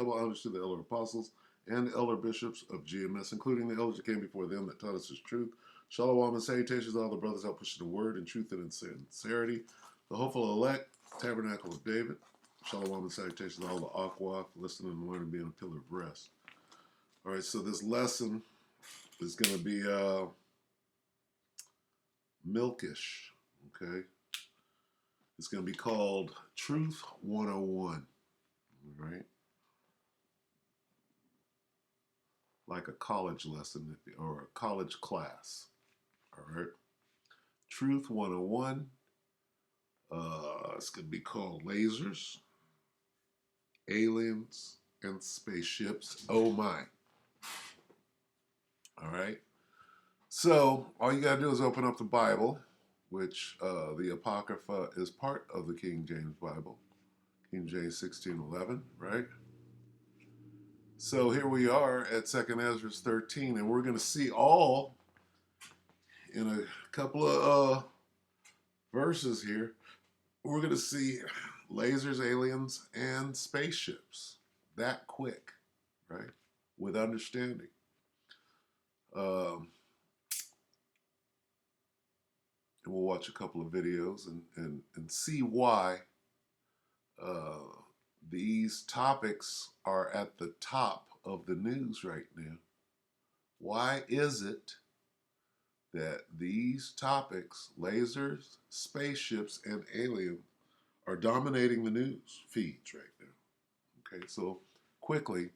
Double honors to the elder apostles and the elder bishops of GMS, including the elders that came before them that taught us his truth. Shalom and salutations to all the brothers out pushing the word in truth and in sincerity. The hopeful elect, tabernacle of David. Shalom and salutations to all the aqua, listening and learning, being a pillar of rest. All right, so this lesson is going to be milkish, okay? It's going to be called Truth 101, all right? Like a college lesson or a college class, all right? Truth 101, it's going to be called Lasers, Aliens, and Spaceships. Oh my. All right? So, all you got to do is open up the Bible, which the Apocrypha is part of the King James Bible. King James 16:11, right? So here we are at 2nd Ezra 13, and we're going to see all in a couple of verses here. We're going to see lasers, aliens, and spaceships that quick, right? With understanding. And we'll watch a couple of videos and see why these topics are at the top of the news right now. Why is it that these topics, lasers, spaceships, and aliens, are dominating the news feeds right now? Okay, so quickly,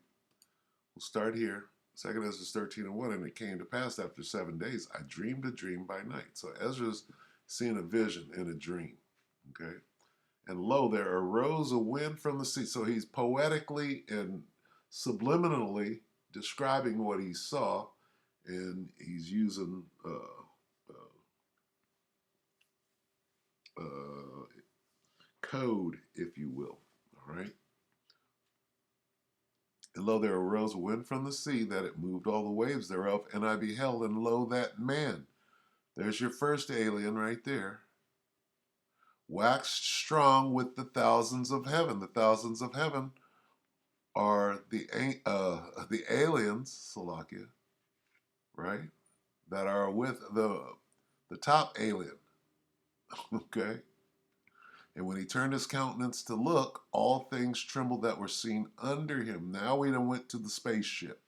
we'll start here. 2nd Ezra 13:1, and it came to pass after 7 days, I dreamed a dream by night. So Ezra's seeing a vision in a dream, okay? And lo, there arose a wind from the sea. So he's poetically and subliminally describing what he saw, and he's using code, if you will, all right? And lo, there arose a wind from the sea, that it moved all the waves thereof. And I beheld, and lo, that man, there's your first alien right there, waxed strong with the thousands of heaven. The thousands of heaven are the aliens, Salakia, right? That are with the top alien, okay? And when he turned his countenance to look, all things trembled that were seen under him. Now we done went to the spaceship.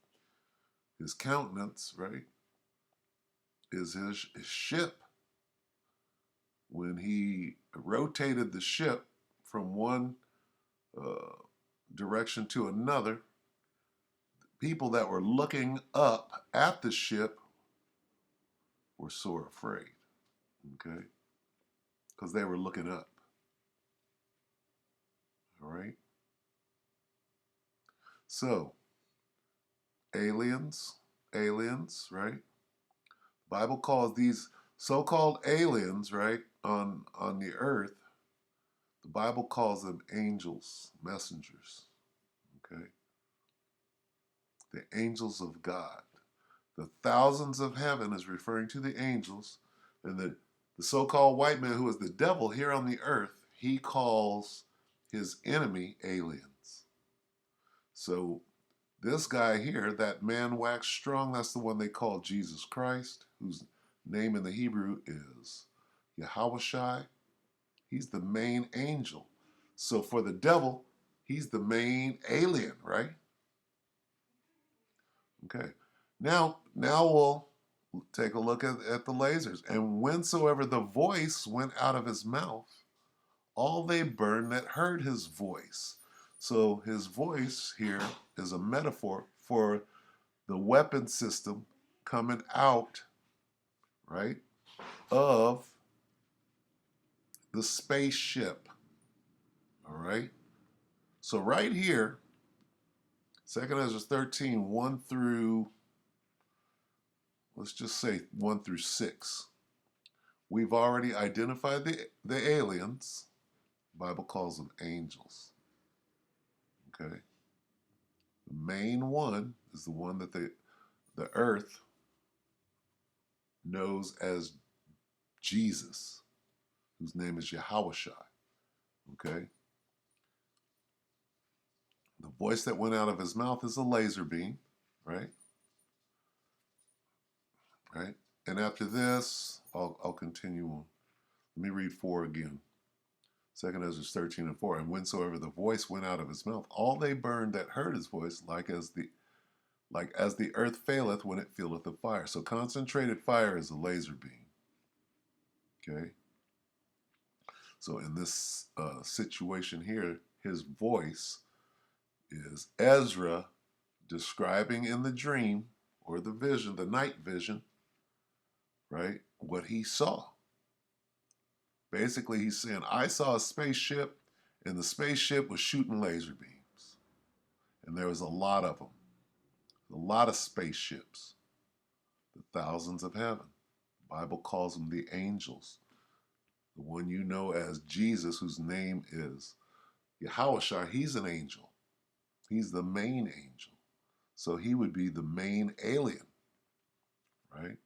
His countenance, right, is his ship. When he rotated the ship from one direction to another, people that were looking up at the ship were sore afraid, okay? Because they were looking up, all right? So, aliens, right? The Bible calls these so-called aliens, right, on the earth, the Bible calls them angels, messengers, okay? The angels of God. The thousands of heaven is referring to the angels, and the so-called white man, who is the devil here on the earth, he calls his enemy aliens. So this guy here, that man waxed strong, that's the one they call Jesus Christ, whose name in the Hebrew is Yahushai. He's the main angel. So for the devil, he's the main alien, right? Okay. Now we'll take a look at the lasers. And whensoever the voice went out of his mouth, all they burned that heard his voice. So his voice here is a metaphor for the weapon system coming out, right, of the spaceship. All right. So right here, 2nd Ezra 13, 1 through, let's just say 1 through 6. We've already identified the aliens. The Bible calls them angels. Okay? The main one is the one that the earth knows as Jesus, whose name is Yahushai. Okay? The voice that went out of his mouth is a laser beam, right? Right? And after this, I'll continue on. Let me read 4 again. 2 Ezra 13 and 4. And whensoever the voice went out of his mouth, all they burned that heard his voice, like as the earth faileth when it filleth the fire. So concentrated fire is a laser beam. Okay. So in this situation here, his voice is Ezra describing in the dream or the vision, the night vision, right, what he saw. Basically, he's saying, I saw a spaceship, and the spaceship was shooting laser beams. And there was a lot of them, a lot of spaceships, the thousands of heaven. The Bible calls them the angels. The one you know as Jesus, whose name is Yahushua, he's an angel. He's the main angel. So he would be the main alien, right?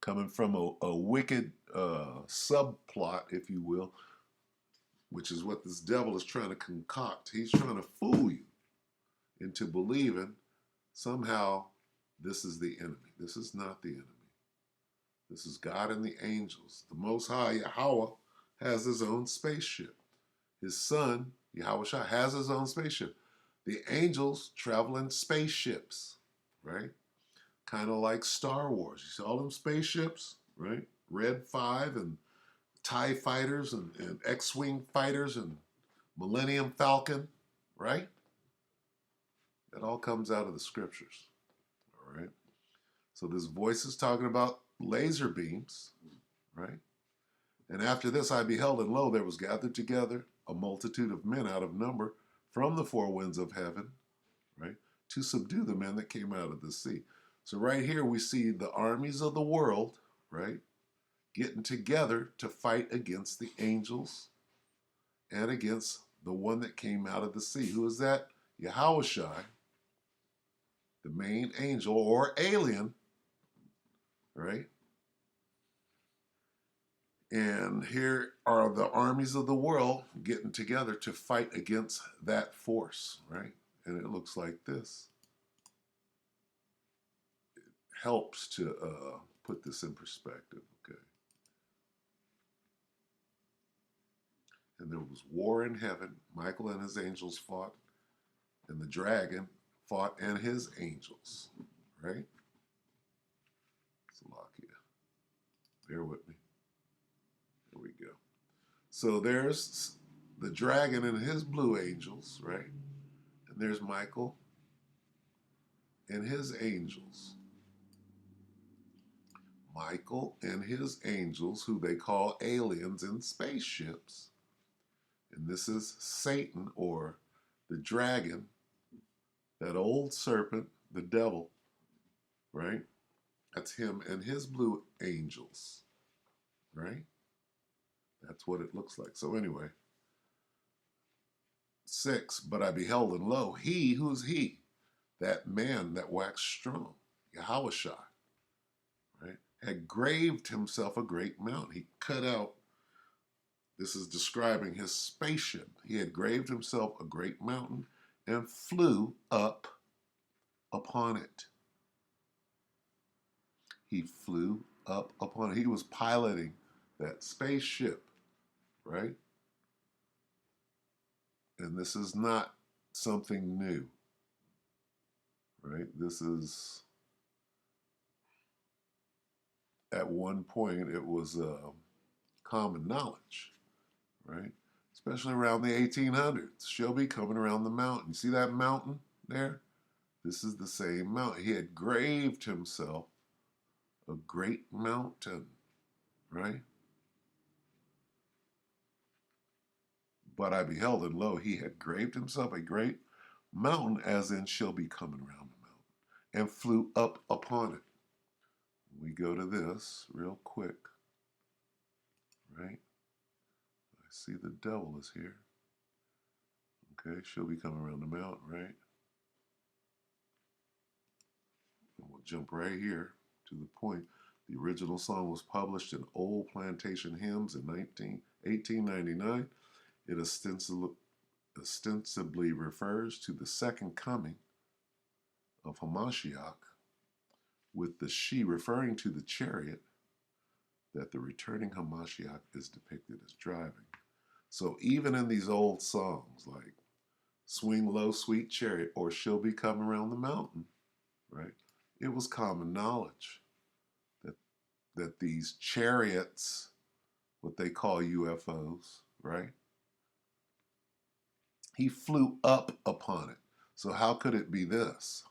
Coming from a wicked subplot, if you will, which is what this devil is trying to concoct. He's trying to fool you into believing somehow this is the enemy. This is not the enemy. This is God and the angels. The Most High, Yahweh, has his own spaceship. His son, Yahushua, has his own spaceship. The angels travel in spaceships, right? Kind of like Star Wars. You see all them spaceships, right? Red 5 and TIE fighters and X-Wing fighters and Millennium Falcon, right? That all comes out of the scriptures, all right? So this voice is talking about laser beams, right? And after this I beheld, and lo, there was gathered together a multitude of men out of number from the four winds of heaven, right, to subdue the men that came out of the sea. So right here we see the armies of the world, right, getting together to fight against the angels and against the one that came out of the sea. Who is that? Yahushua, the main angel or alien, right? And here are the armies of the world getting together to fight against that force, right? And it looks like this. It helps to put this in perspective, okay? And there was war in heaven. Michael and his angels fought, and the dragon fought and his angels, right? Salakia. Bear with me. There we go. So there's the dragon and his blue angels, right? And there's Michael and his angels. Michael and his angels, who they call aliens in spaceships. And this is Satan, or the dragon, that old serpent, the devil, right? That's him and his blue angels, right? That's what it looks like. So anyway, 6, but I beheld, and lo, he, who's he? That man that waxed strong, Yahushua, right, had graved himself a great mountain. He cut out, this is describing his spaceship. He had graved himself a great mountain and flew up upon it. He flew up upon it. He was piloting that spaceship, right? And this is not something new, right? This is, at one point, it was common knowledge, right? Especially around the 1800s. Shelby coming around the mountain. You see that mountain there? This is the same mountain. He had graved himself a great mountain, right? But I beheld, and lo, he had graved himself a great mountain, as in shall be coming around the mountain, and flew up upon it. We go to this real quick, right? I see the devil is here. Okay, she'll be coming around the mountain, right? And we'll jump right here to the point. The original song was published in Old Plantation Hymns in 1899. It ostensibly refers to the second coming of Hamashiach, with the she referring to the chariot that the returning Hamashiach is depicted as driving. So even in these old songs like Swing Low, Sweet Chariot, or She'll Be Coming Around the Mountain, right? It was common knowledge that these chariots, what they call UFOs, right? He flew up upon it. So how could it be this?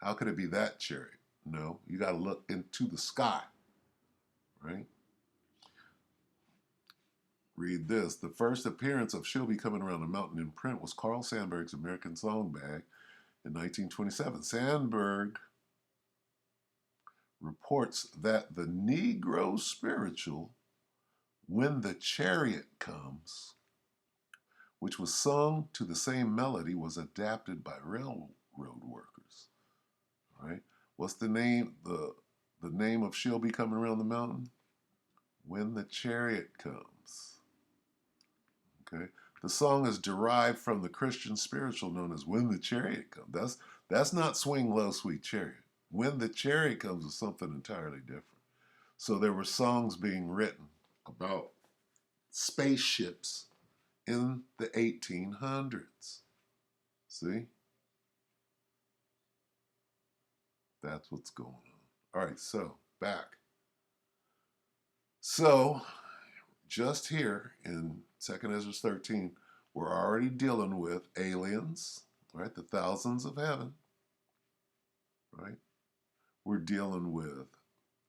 How could it be that chariot? No, you got to look into the sky, right? Read this. The first appearance of She'll Be Coming Around the Mountain in print was Carl Sandburg's American Songbag in 1927. Sandburg reports that the Negro spiritual, When the Chariot Comes, which was sung to the same melody, was adapted by railroad workers. All right. What's the name? The name of She'll Be Coming Around the Mountain? When the Chariot Comes. Okay. The song is derived from the Christian spiritual known as When the Chariot Comes. That's not Swing Low, Sweet Chariot. When the Chariot Comes is something entirely different. So there were songs being written about spaceships in the 1800s. See? That's what's going on. All right, so back. So just here in 2nd Ezra 13, we're already dealing with aliens, right? The thousands of heaven, right? We're dealing with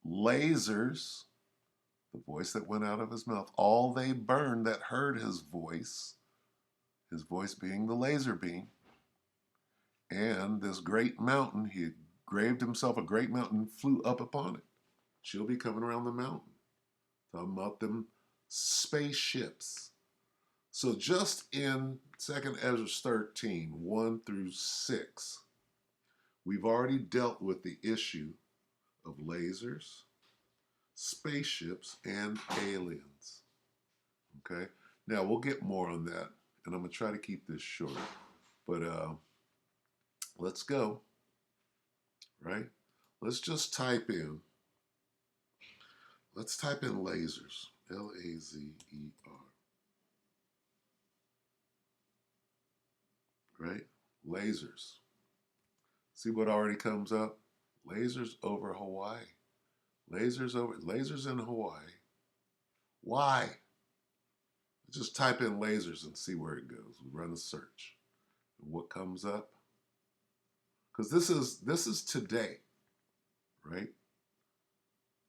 lasers, the voice that went out of his mouth. All they burned that heard his voice being the laser beam. And this great mountain, he graved himself a great mountain, flew up upon it. She'll be coming around the mountain. Talking about them spaceships. So just in 2nd Ezra 13, 1 through 6, we've already dealt with the issue of lasers, spaceships, and aliens. Okay? Now, we'll get more on that, and I'm going to try to keep this short. But let's go, right? Let's just type in, lasers, L-A-Z-E-R, right? Lasers. See what already comes up? Lasers over Hawaii. Lasers in Hawaii. Why? Just type in lasers and see where it goes. We run a search. And what comes up? Because this is today, right?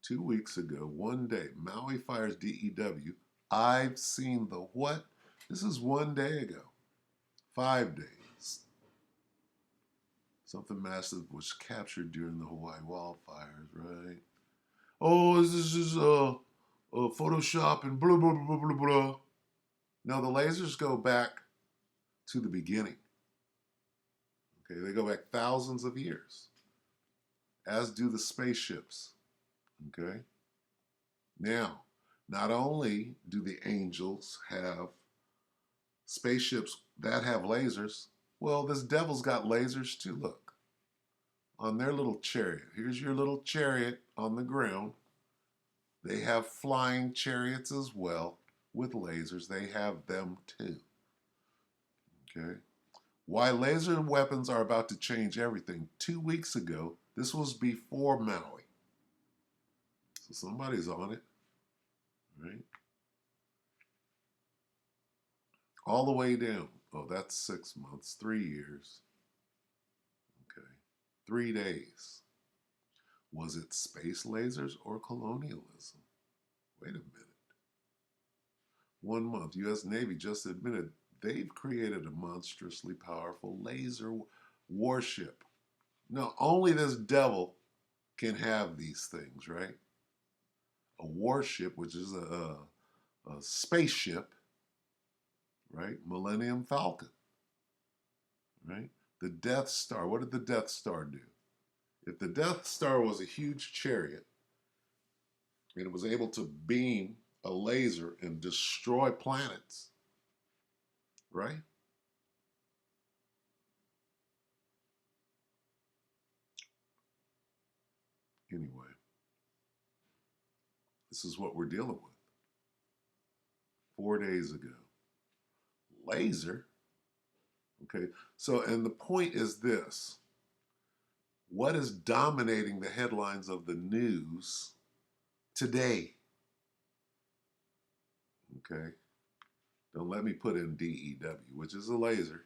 2 weeks ago, one day, Maui fires DEW. I've seen the what? This is 1 day ago. 5 days. Something massive was captured during the Hawaii wildfires, right? Oh, this is just Photoshop and blah, blah, blah, blah, blah. Now, the lasers go back to the beginning. Okay, they go back thousands of years, as do the spaceships. Okay? Now, not only do the angels have spaceships that have lasers, well, this devil's got lasers too. Look, on their little chariot. Here's your little chariot on the ground. They have flying chariots as well with lasers. They have them too. Okay? Why laser weapons are about to change everything. 2 weeks ago, this was before Maui. So somebody's on it, right? All the way down. Oh, that's 6 months, 3 years. Okay. 3 days. Was it space lasers or colonialism? Wait a minute. 1 month. U.S. Navy just admitted they've created a monstrously powerful laser warship. Now, only this devil can have these things, right? A warship, which is a spaceship, right? Millennium Falcon, right? The Death Star. What did the Death Star do? If the Death Star was a huge chariot and it was able to beam a laser and destroy planets, right? Anyway, this is what we're dealing with. 4 days ago. Laser? Okay, so, and the point is this: what is dominating the headlines of the news today? Okay, don't let me put in DEW, which is a laser.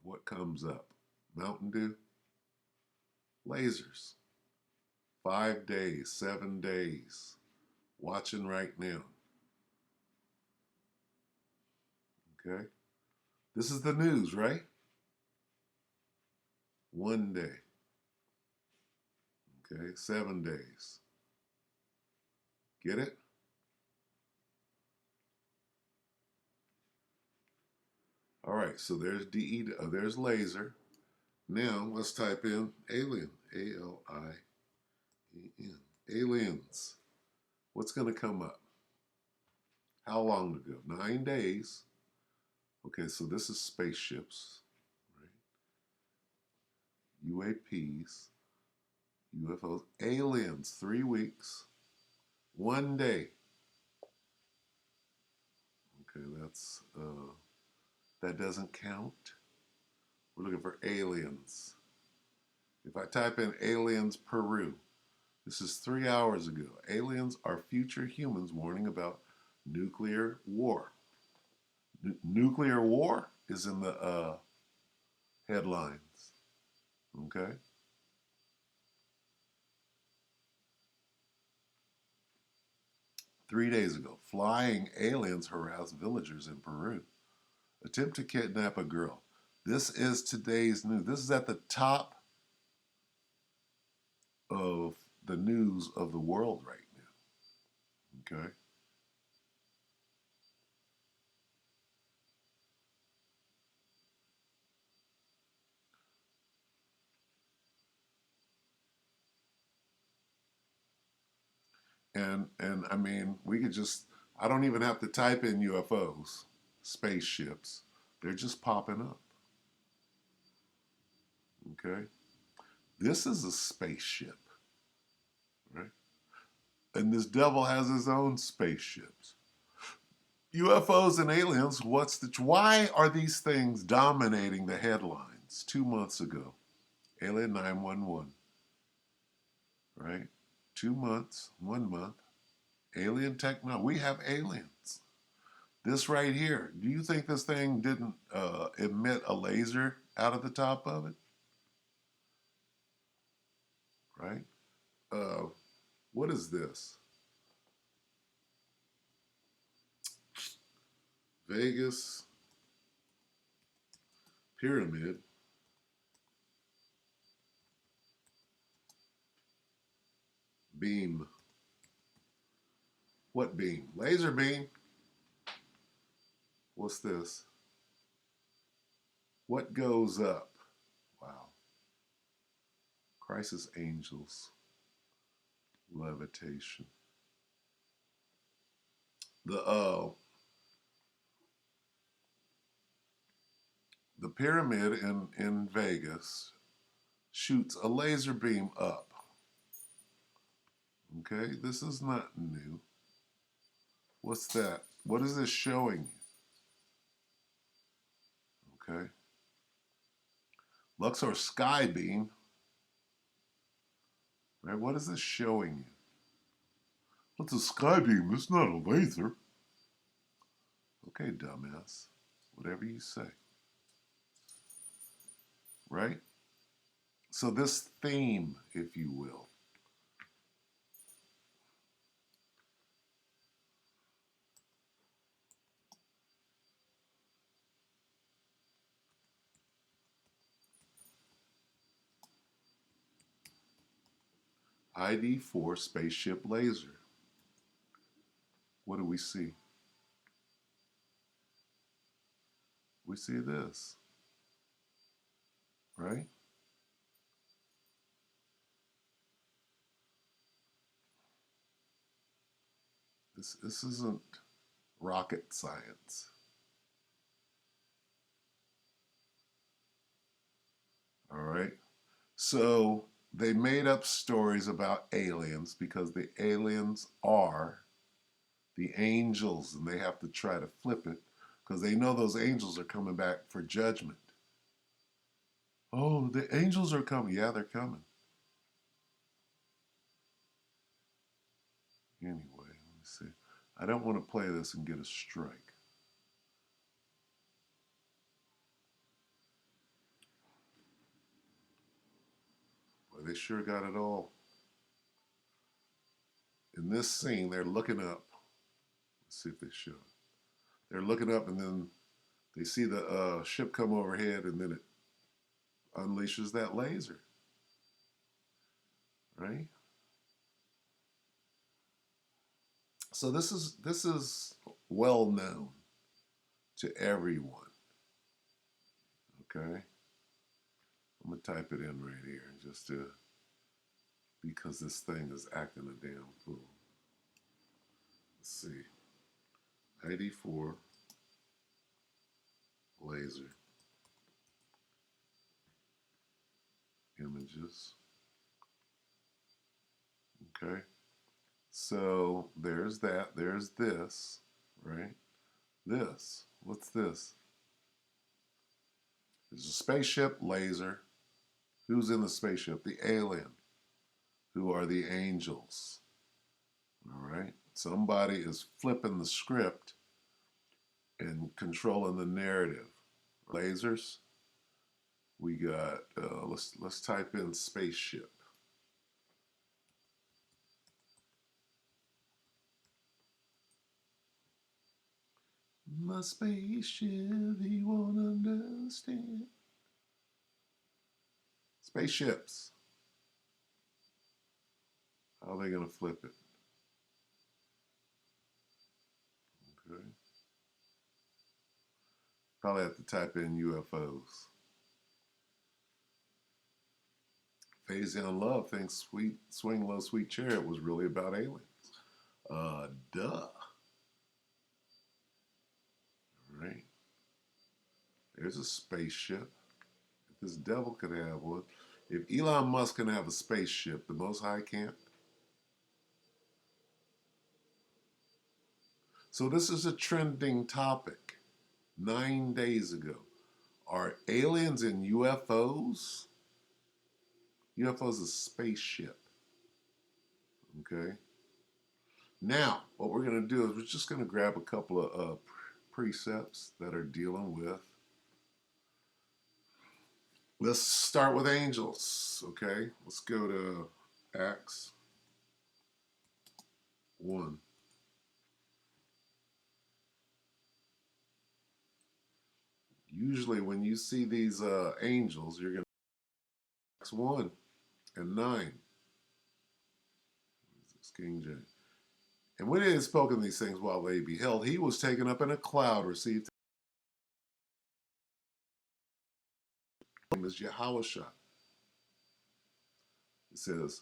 What comes up? Mountain Dew? Lasers. 5 days, 7 days. Watching right now. Okay, this is the news, right? One day. Okay, 7 days. Get it? All right, so there's there's laser. Now let's type in alien. ALIEN. Aliens. What's going to come up? How long ago? 9 days. Okay, so this is spaceships, right? UAPs, UFOs, aliens. 3 weeks, 1 day. Okay, that doesn't count. We're looking for aliens. If I type in aliens Peru, this is 3 hours ago. Aliens are future humans warning about nuclear war. Nuclear war is in the headlines. Okay. 3 days ago, flying aliens harass villagers in Peru. Attempt to kidnap a girl. This is today's news. This is at the top of the news of the world right now. Okay. And I mean, we could just I don't even have to type in UFOs, spaceships. They're just popping up. Okay. This is a spaceship, right? And this devil has his own spaceships. UFOs and aliens, why are these things dominating the headlines 2 months ago? Alien 911, right? 2 months, 1 month. Alien technology. We have aliens. This right here. Do you think this thing didn't emit a laser out of the top of it? Right? Uh, what is this? Vegas pyramid beam. What beam? Laser beam. What's this? What goes up? Wow. Crisis angels. Levitation. The pyramid in Vegas shoots a laser beam up. Okay, this is not new. What's that? What is this showing you? Okay. Luxor sky beam. Right? What is this showing you? What's a sky beam? It's not a laser. Okay, dumbass. Whatever you say. Right? So this theme, if you will, ID4 spaceship laser. What do we see? We see this, right? This isn't rocket science. All right. So they made up stories about aliens because the aliens are the angels and they have to try to flip it because they know those angels are coming back for judgment. Oh, the angels are coming. Yeah, they're coming. Anyway, let me see. I don't want to play this and get a strike. Boy, they sure got it all. In this scene, they're looking up. Let's see if they show it. They're looking up and then they see the ship come overhead and then it unleashes that laser, right? So this is well known to everyone. Okay, I'm gonna type it in right here just to because this thing is acting a damn fool. Let's see, ID4 laser images. Okay, so there's that. There's this, right? This. What's this? There's a spaceship laser. Who's in the spaceship? The alien. Who are the angels? All right. Somebody is flipping the script and controlling the narrative. Lasers. We got. Let's type in spaceship. My spaceship, he won't understand. Spaceships. How are they gonna flip it? Okay. Probably have to type in UFOs. Phase-on Love thinks Sweet Swing Low Sweet Chariot was really about aliens. Duh. Right? There's a spaceship. If this devil could have one, if Elon Musk can have a spaceship, the Most High can't. So this is a trending topic. 9 days ago, are aliens and UFOs? UFOs is a spaceship. Okay. Now, what we're going to do is we're just going to grab a couple of precepts that are dealing with. Let's start with angels. Okay. Let's go to Acts 1. Usually, when you see these angels, you're going to Acts 1 and 9. It's King James. And when he had spoken these things while they beheld, he was taken up in a cloud, received him as Yahushua. It says,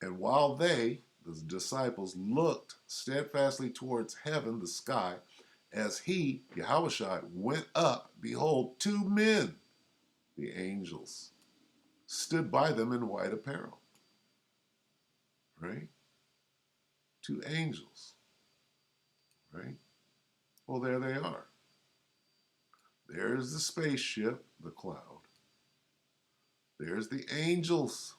and while they, the disciples, looked steadfastly towards heaven, the sky, as he, Yahushua, went up, behold, two men, the angels, stood by them in white apparel. Right? Two angels. Right? Well, there they are. There's the spaceship, the cloud. There's the angels.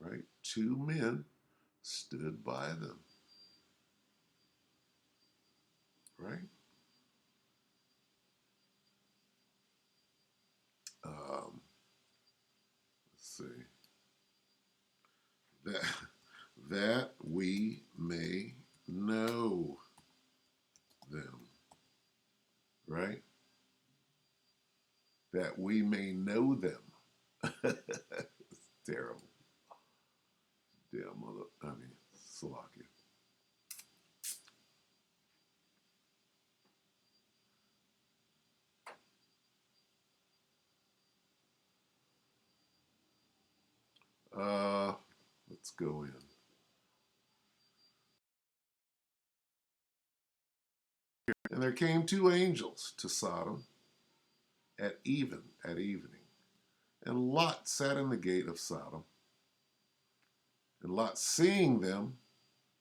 Right? Two men stood by them. Right? Um, let's see. That, that we may know them. Right? That we may know them. It's terrible. Damn mother. I mean, Slovakia. Uh, let's go in. And there came two angels to Sodom at evening. And Lot sat in the gate of Sodom. And Lot, seeing them,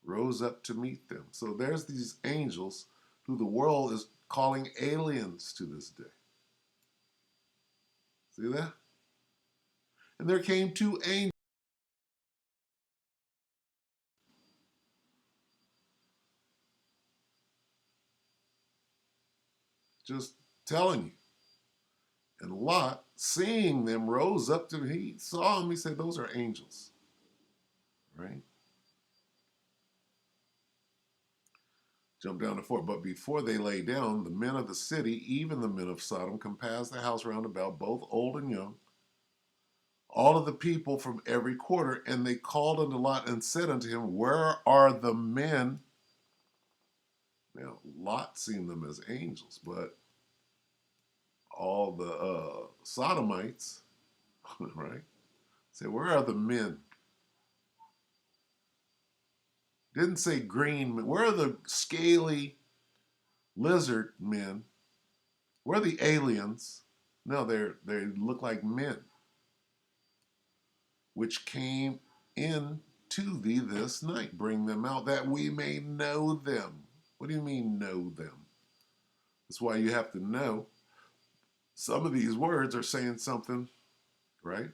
rose up to meet them. So there's these angels who the world is calling aliens to this day. See that? And there came two angels. Just telling you. And Lot, seeing them, rose up to, he saw them, he said, those are angels. Right? Jump down to 4. But before they lay down, the men of the city, even the men of Sodom, compassed the house round about, both old and young, all of the people from every quarter, and they called unto Lot and said unto him, where are the men? Now, Lot seen them as angels, but all the Sodomites, right, say, where are the men? Didn't say green men. Where are the scaly lizard men? Where are the aliens? No, they look like men, which came in to thee this night. Bring them out that we may know them. What do you mean know them? That's why you have to know. Some of these words are saying something, right?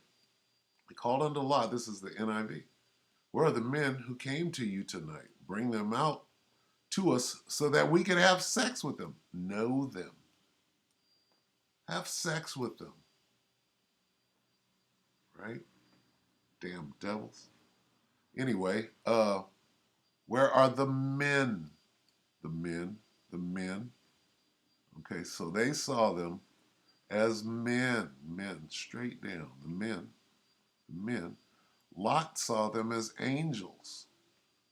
They called unto Lot. This is the NIV. Where are the men who came to you tonight? Bring them out to us so that we can have sex with them. Know them. Have sex with them. Right? Damn devils. Anyway, where are the men? The men, the men. Okay, so they saw them as men, straight down, the men. Lot saw them as angels.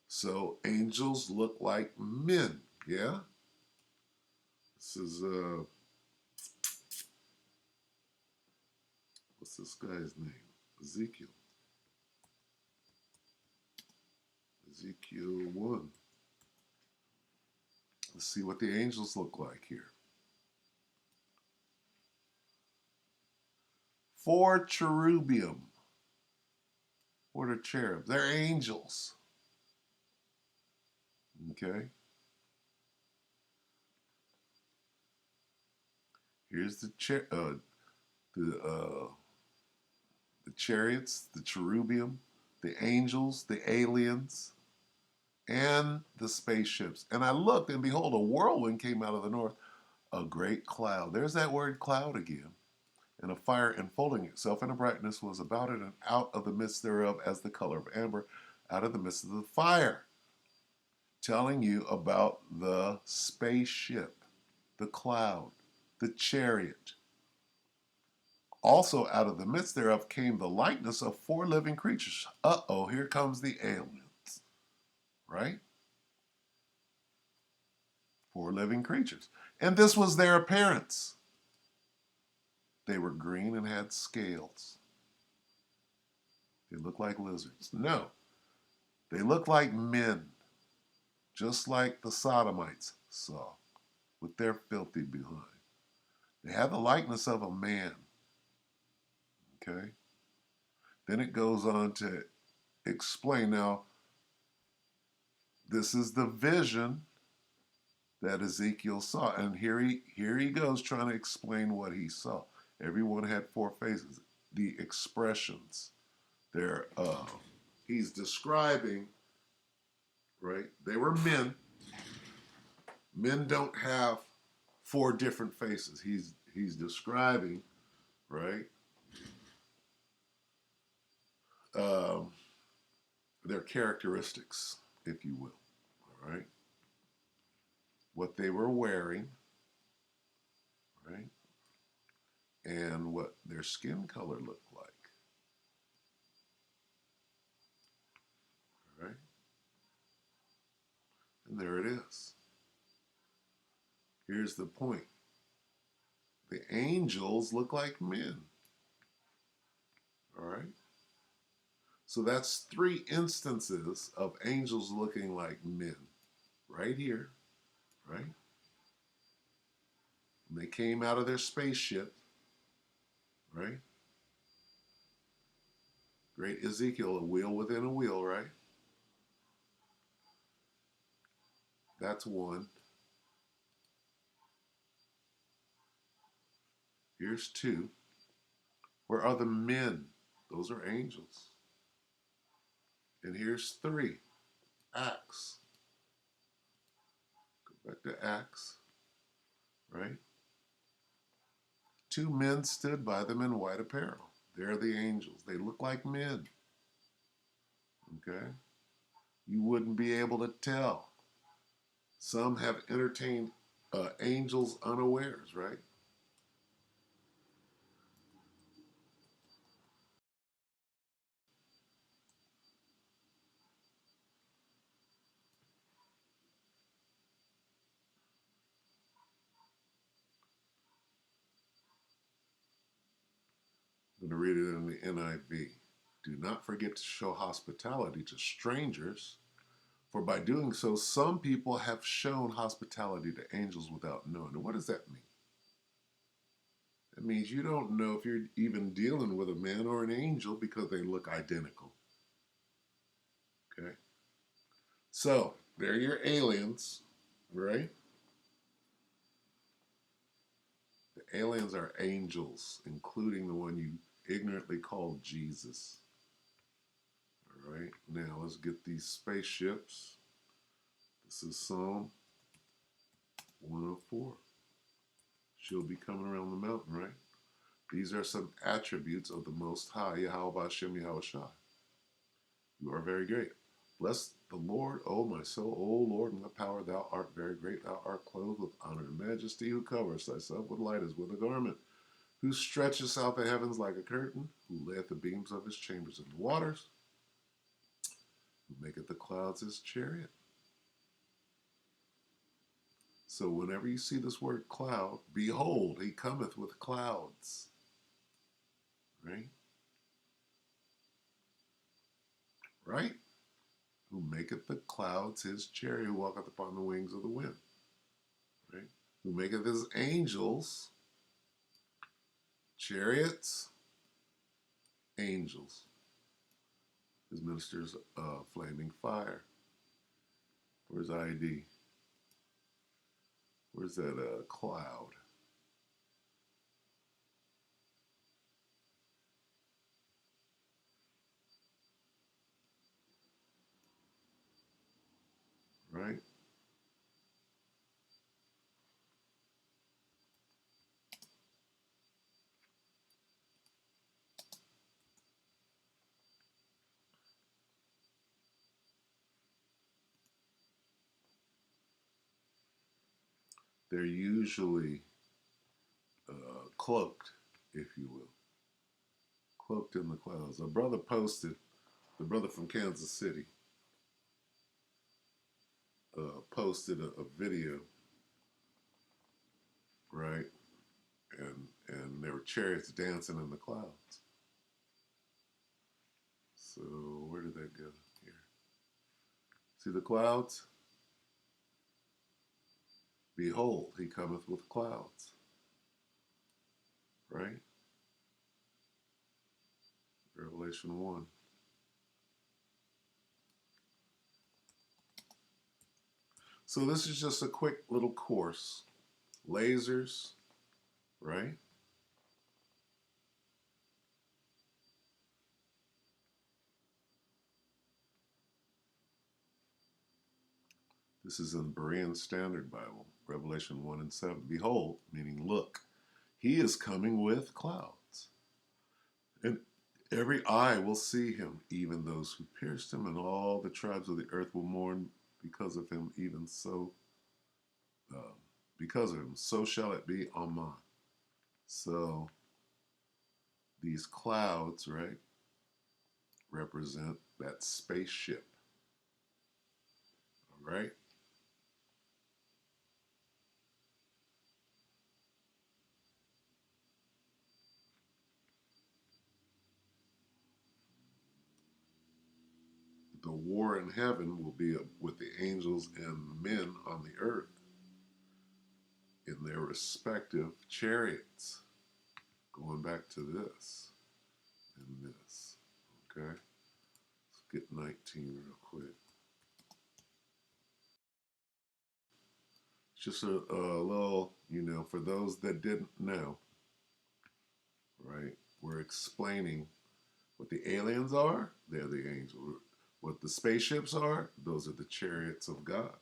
So angels look like men, yeah? This is, what's this guy's name? Ezekiel. Ezekiel 1. Let's see what the angels look like here. 4 cherubim. What are cherubs? They're angels. Okay. Here's the uh, the chariots, the cherubim, the angels, the aliens, and the spaceships. And I looked, and behold, a whirlwind came out of the north, a great cloud. There's that word cloud again. And a fire enfolding itself, and a brightness was about it, and out of the midst thereof as the color of amber, out of the midst of the fire. Telling you about the spaceship, the cloud, the chariot. Also out of the midst thereof came the likeness of 4 living creatures. Uh-oh, here comes the aliens, right? 4 living creatures. And this was their appearance. They were green and had scales. They looked like lizards. No, they looked like men, just like the Sodomites saw, with their filthy behind. They had the likeness of a man. Okay? Then it goes on to explain. Now, this is the vision that Ezekiel saw. And here he goes trying to explain what he saw. Everyone had 4 faces. The expressions. He's describing, right? They were men. Men don't have 4 different faces. He's describing, right? Um, their characteristics, if you will. All right. What they were wearing, right? And what their skin color looked like. All right. And there it is. Here's the point. The angels look like men. All right. So that's 3 instances of angels looking like men. Right here. Right. And they came out of their spaceship, right? Great Ezekiel, a wheel within a wheel, right? That's one. Here's two. Where are the men? Those are angels. And here's three. Acts. Go back to Acts, right? Two men stood by them in white apparel. They're the angels. They look like men. Okay? You wouldn't be able to tell. Some have entertained angels unawares, right? I'm going to read it in the NIV. Do not forget to show hospitality to strangers, for by doing so, some people have shown hospitality to angels without knowing. And what does that mean? It means you don't know if you're even dealing with a man or an angel because they look identical. Okay? So, they're your aliens, right? The aliens are angels, including the one you ignorantly called Jesus. All right? Now, let's get these spaceships. This is Psalm 104. She'll be coming around the mountain, right? These are some attributes of the Most High, Yahweh Hashem Yahweh Shai. You are very great. Bless the Lord, O my soul. O Lord, my power, thou art very great. Thou art clothed with honor and majesty, who covers thyself with light as with a garment, who stretches out the heavens like a curtain, who layeth the beams of his chambers in the waters, who maketh the clouds his chariot. So whenever you see this word cloud, behold, he cometh with clouds. Right? Right? Who maketh the clouds his chariot, who walketh upon the wings of the wind. Right? Who maketh his angels chariots, angels. His ministers flaming fire. Where's ID? Where's that cloud? Right? They're usually cloaked, if you will. Cloaked in the clouds. A brother posted, the brother from Kansas City, posted a video, right? And there were chariots dancing in the clouds. So where did that go? Here. See the clouds? Behold, he cometh with clouds. Right? Revelation 1. So this is just a quick little course. Lasers, right? This is in the Berean Standard Bible, Revelation 1 and 7. Behold, meaning look, he is coming with clouds. And every eye will see him, even those who pierced him, and all the tribes of the earth will mourn because of him, even so, uh, because of him. So shall it be. Amen. So these clouds, right, represent that spaceship, all right? The war in heaven will be with the angels and men on the earth in their respective chariots. Going back to this and this. Okay? Let's get 19 real quick. Just a little, for those that didn't know, right? We're explaining what the aliens are, they're the angels. What the spaceships are, those are the chariots of God.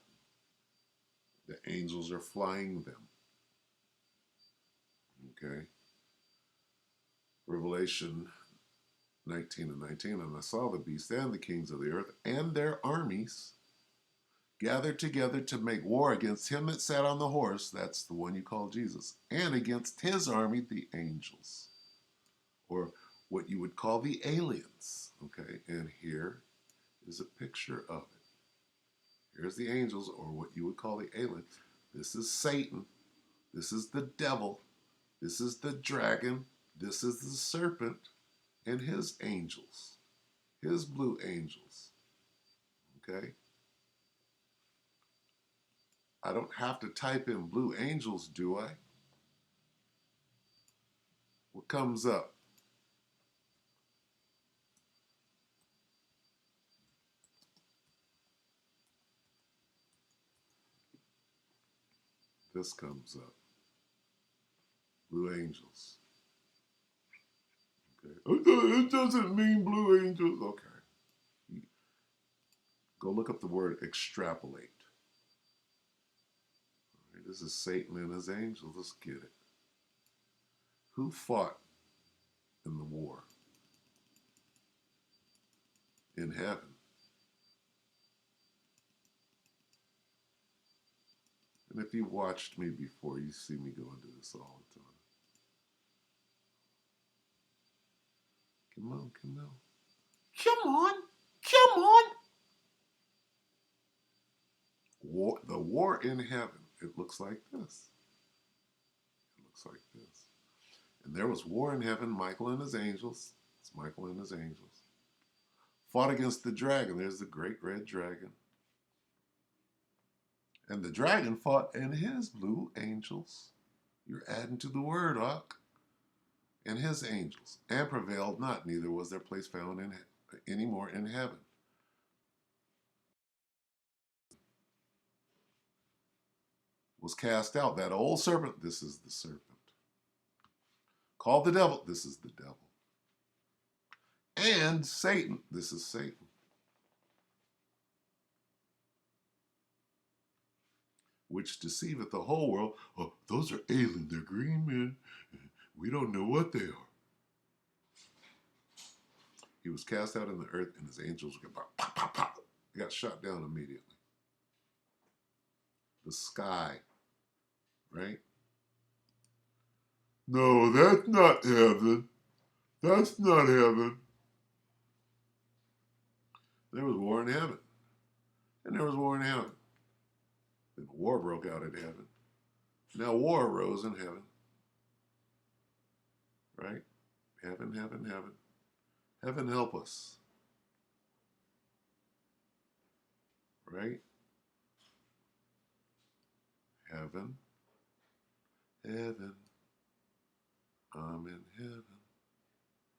The angels are flying them. Okay? Revelation 19 and 19, and I saw the beast and the kings of the earth and their armies gathered together to make war against him that sat on the horse, that's the one you call Jesus, and against his army, the angels, or what you would call the aliens. Okay, and here is a picture of it. Here's the angels, or what you would call the aliens. This is Satan. This is the devil. This is the dragon. This is the serpent and his angels, his blue angels. Okay? I don't have to type in blue angels, do I? What comes up? This comes up. Blue angels. Okay. It doesn't mean blue angels. Okay. Go look up the word extrapolate. All right, this is Satan and his angels. Let's get it. Who fought in the war? In heaven. And if you watched me before, you see me go into this all the time. Come on, come on. Come on, come on. War, the war in heaven. It looks like this. It looks like this. And there was war in heaven, Michael and his angels. It's Michael and his angels. Fought against the dragon. There's the great red dragon. And the dragon fought and his blue angels. You're adding to the word, Ock. And his angels. And prevailed not, neither was their place found in anymore in heaven. Was cast out. That old serpent, this is the serpent. Called the devil, this is the devil. And Satan, this is Satan. Which deceiveth the whole world. Oh, those are aliens, they're green men. We don't know what they are. He was cast out in the earth, and his angels got pop, pop, pop. He got shot down immediately. The sky, right? No, that's not heaven. That's not heaven. There was war in heaven. And there was war in heaven. Then war broke out in heaven. Now war arose in heaven. Right? Heaven, heaven, heaven. Heaven help us. Right? Heaven, heaven. I'm in heaven.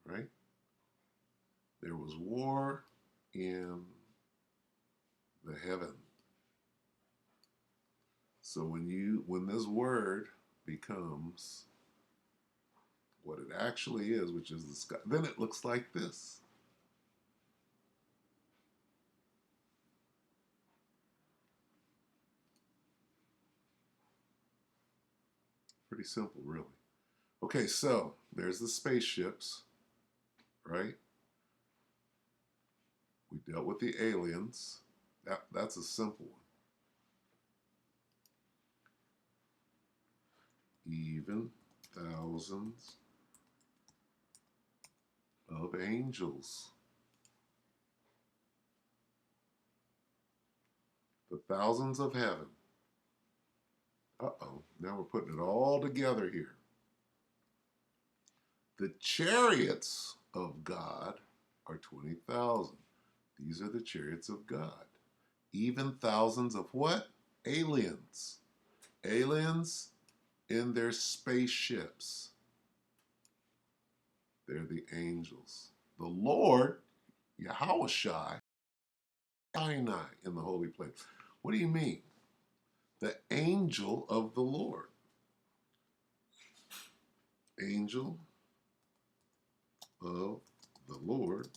Right? There was war in the heaven. So when this word becomes what it actually is, which is the sky, then it looks like this. Pretty simple, really. Okay, so there's the spaceships, right? We dealt with the aliens. That's a simple one. Even thousands of angels. The thousands of heaven. Uh-oh, now we're putting it all together here. The chariots of God are 20,000. These are the chariots of God. Even thousands of what? Aliens. Aliens in their spaceships. They're the angels. The Lord, Yahushai, Sinai in the holy place. What do you mean? The angel of the Lord. Angel of the Lord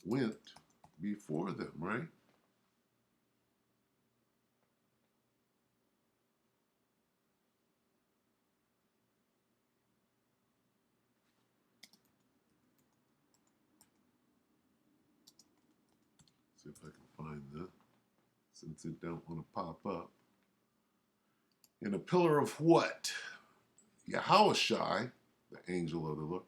went before them, right? See if I can find that, since it don't want to pop up. In a pillar of what? Yahushai, the angel of the Lord.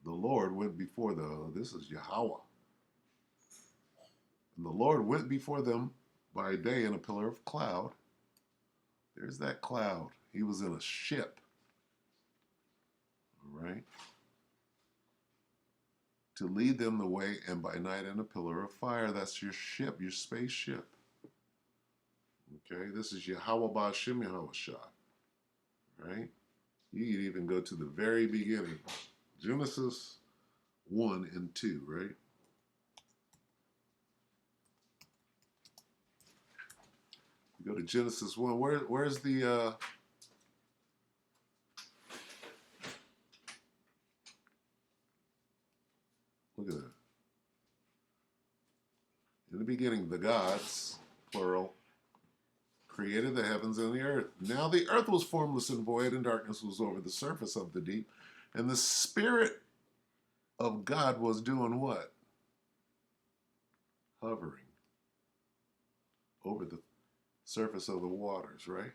The Lord went before this is Yahweh. And the Lord went before them by day in a pillar of cloud. There's that cloud. He was in a ship. All right. To lead them the way, and by night in a pillar of fire. That's your ship, your spaceship. Okay, this is Yahweh Ba'Shem Yahushai. Right? You can even go to the very beginning. Genesis 1 and 2, right? You go to Genesis 1. Where's the look at that. In the beginning, the gods, plural, created the heavens and the earth. Now the earth was formless and void, and darkness was over the surface of the deep. And the Spirit of God was doing what? Hovering over the surface of the waters, right?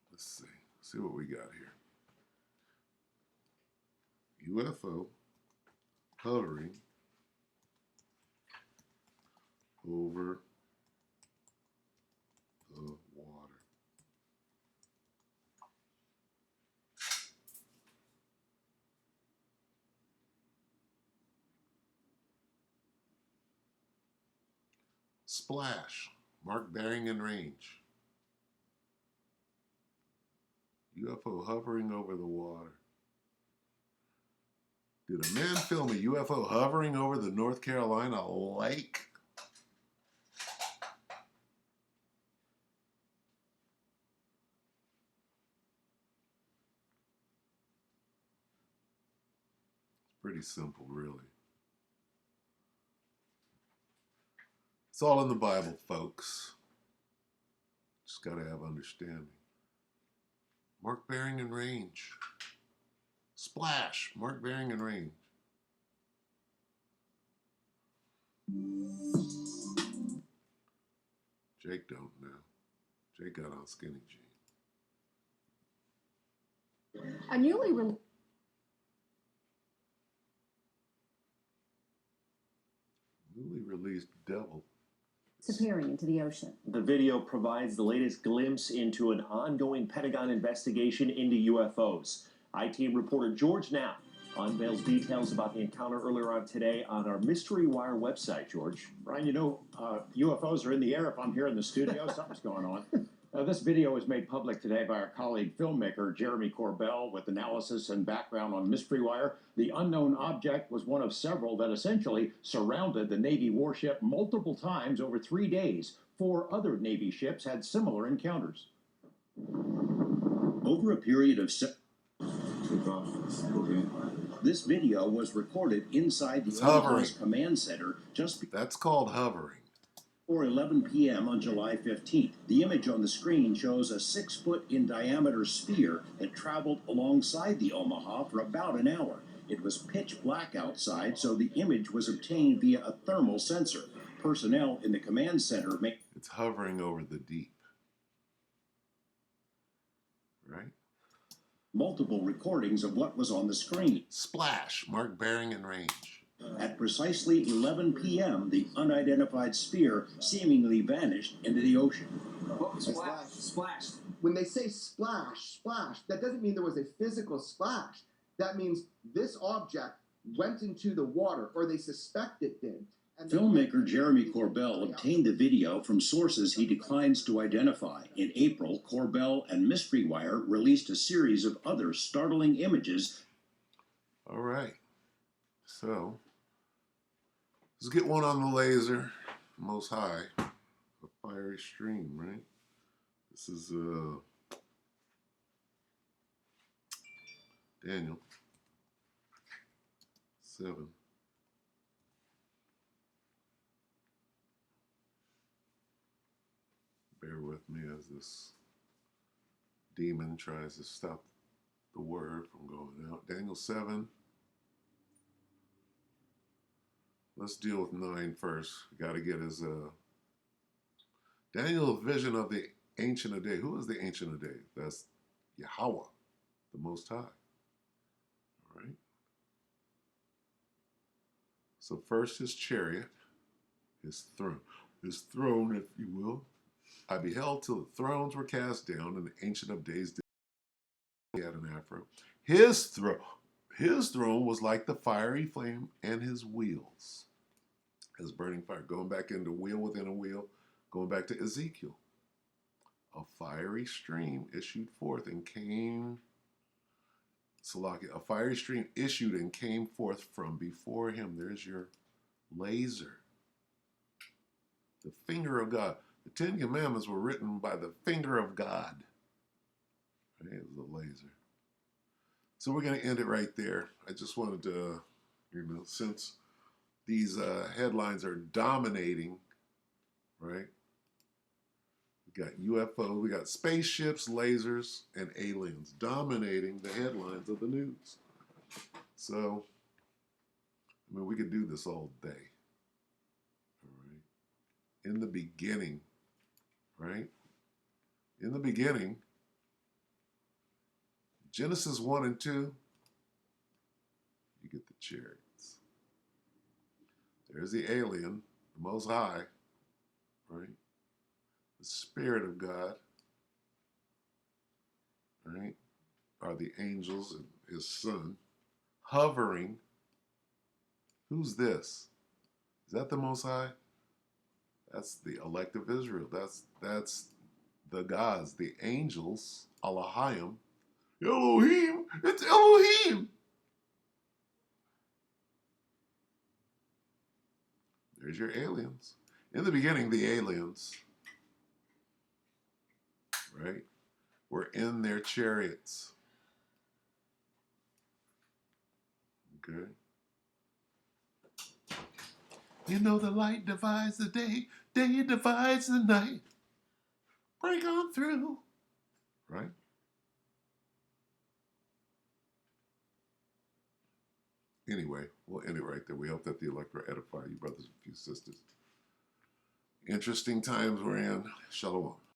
Let's see. See what we got here. UFO hovering over the water. Splash, mark bearing and range. UFO hovering over the water. Did a man film a UFO hovering over the North Carolina lake? It's pretty simple, really. It's all in the Bible, folks. Just got to have understanding. Mark bearing and range. Splash, mark bearing and range. Jake don't know. Jake got on skinny jeans. A newly released devil disappearing into the ocean. The video provides the latest glimpse into an ongoing Pentagon investigation into UFOs. I-Team reporter George Knapp unveils details about the encounter earlier on today on our Mystery Wire website, George. Brian, you know, UFOs are in the air. If I'm here in the studio, something's going on. This video was made public today by our colleague filmmaker Jeremy Corbell with analysis and background on Mystery Wire. The unknown object was one of several that essentially surrounded the Navy warship multiple times over 3 days. 4 other Navy ships had similar encounters. Over a period of this video was recorded inside the Omaha's command center just That's called hovering. before 11 p.m. on July 15th. The image on the screen shows a 6-foot in diameter sphere that traveled alongside the Omaha for about an hour. It was pitch black outside, so the image was obtained via a thermal sensor. Personnel in the command center It's hovering over the deep. Right? multiple recordings of what was on the screen. Splash, mark bearing and range. At precisely 11 p.m., the unidentified sphere seemingly vanished into the ocean. Splash. When they say splash, that doesn't mean there was a physical splash. That means this object went into the water, or they suspect it did, Filmmaker Jeremy Corbell obtained the video from sources he declines to identify. In April, Corbell and Mystery Wire released a series of other startling images. All right. So, let's get one on the laser. Most High. A fiery stream, right? This is Daniel 7. Bear with me as this demon tries to stop the word from going out. Daniel 7. Let's deal with 9 first. We got to get his Daniel's vision of the Ancient of Days. Who is the Ancient of Days? That's Yahweh, the Most High. All right. So first his chariot, his throne, if you will. I beheld till the thrones were cast down, and the Ancient of Days did. He had an afro. His throne was like the fiery flame, and his wheels, his burning fire. Going back into wheel within a wheel, going back to Ezekiel. A fiery stream issued forth and came. Salakia, a fiery stream issued and came forth from before him. There's your laser. The finger of God. The 10 Commandments were written by the finger of God. Right? It was a laser. So we're going to end it right there. I just wanted to, since these headlines are dominating, right? We got UFO, we got spaceships, lasers, and aliens dominating the headlines of the news. So, we could do this all day. All right. In the beginning, right? In the beginning, Genesis 1 and 2, you get the chariots. There's the alien, the Most High, right? The Spirit of God, right? Are the angels and his son hovering. Who's this? Is that the Most High? That's the elect of Israel. That's the gods, the angels, Elohim. Elohim! It's Elohim! There's your aliens. In the beginning, the aliens, right, were in their chariots. Okay? You know the light divides the day, day divides the night. Break on through. Right? Anyway, we'll end it right there. We hope that the elect will edify you, brothers and few sisters. Interesting times we're in. Shalom.